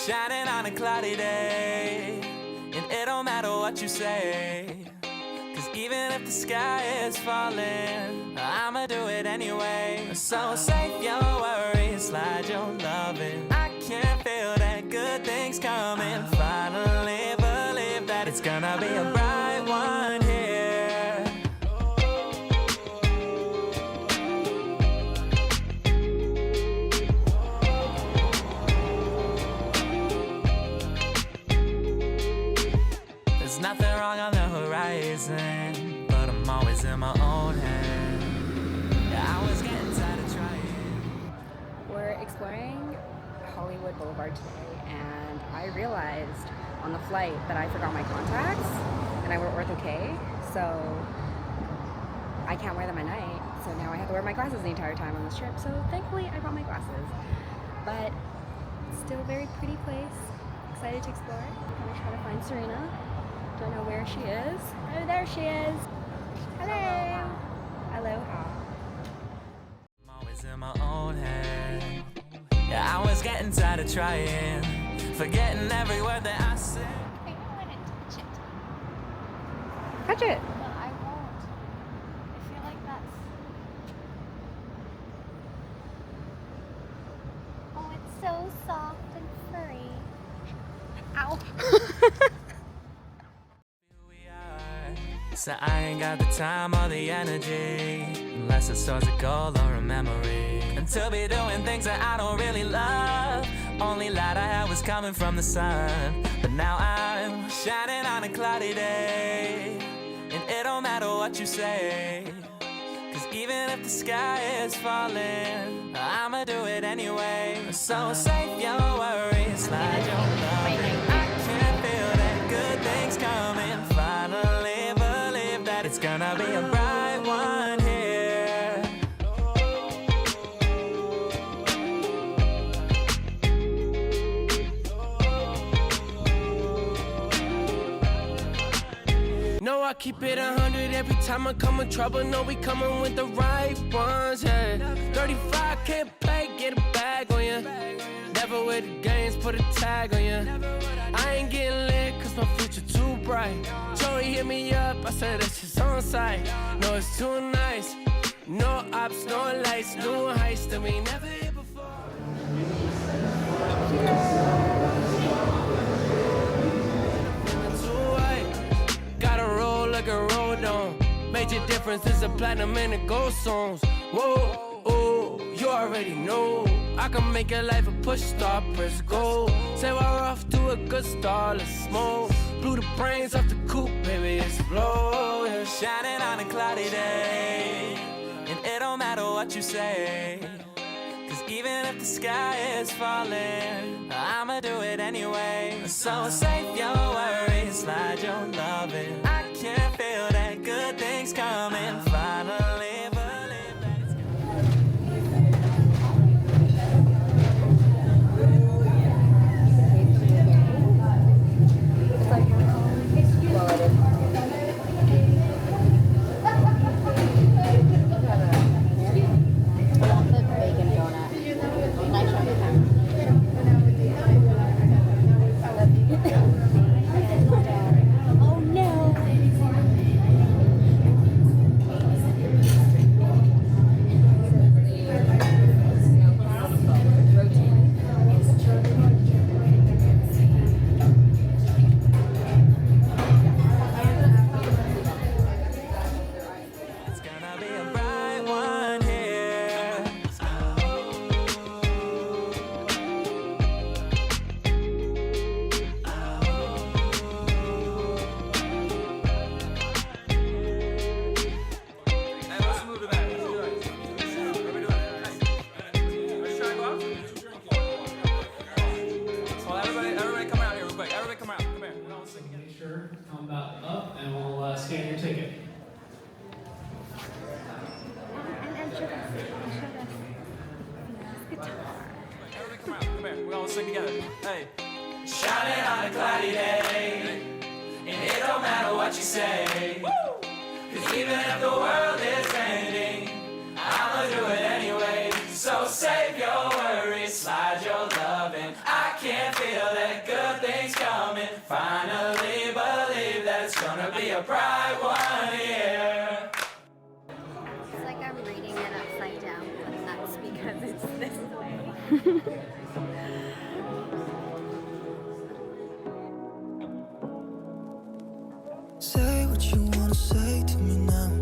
shining on a cloudy day, and it don't matter what you say, 'cause even if the sky is falling, I'ma do it anyway. So save your worries, slide your loving. I can feel that good things coming. Finally believe that it's gonna be a bright one here. There's nothing wrong on the horizon, but I'm always in my own head. Yeah, I was getting tired of trying. We're exploring Hollywood Boulevard today, and I realized on the flight that I forgot my contacts, and I wear ortho-K, so I can't wear them at night. So now I have to wear my glasses the entire time on this trip. So thankfully I brought my glasses, but still a very pretty place. Excited to explore. I'm gonna try to find Serena. Don't know where she is. Oh, there she is. Hello. Aloha. I'm always in my own head. Yeah, I was getting tired of trying, forgetting every word that I said. I don't want to touch it. Touch it. No, I won't. I feel like that's... Oh, it's so soft and furry. Ow. So I ain't got the time or the energy, unless it's towards a goal or a memory, and to be doing things that I don't really love. Only light I had was coming from the sun, but now I'm shining on a cloudy day, and it don't matter what you say, 'cause even if the sky is falling, I'ma do it anyway. So save your worries, slide your loving. I can feel that good things coming. Finally it's gonna be a bright one here. No, I keep it 100 every time I come in trouble. No, we coming with the right ones, yeah. 35 can't play, get a bag on ya. Never with the games, put a tag on ya. I ain't getting lit cause my future too bright. Joey hit me up, I said that's just on site. No, it's too nice. No ops, no lights, new heights that we never hit before. Too white, gotta roll like a road on. Major difference is a platinum and a gold songs. Whoa, oh, you already know. I can make your life a push star, press go. Say we're off to a good start, let's smoke. Blew the brains off the coupe, baby, explode. Yeah. Shining on a cloudy day, and it don't matter what you say, 'cause even if the sky is falling, I'ma do it anyway. So save your worries, slide your loving. I can feel that good things coming. Finally believe that it's scan your ticket. And show us. Guitar. Everybody come out, come here. We all sing together. Hey. Shining on a cloudy day, and it don't matter what you say. Woo! 'Cause even if the world is ending, I'ma do it anyway. So save your worries, slide your loving. I can feel it. me. Finally believe that it's gonna be a bright one here. It's like I'm reading it upside down, but that's because it's this way. Say what you wanna say to me now.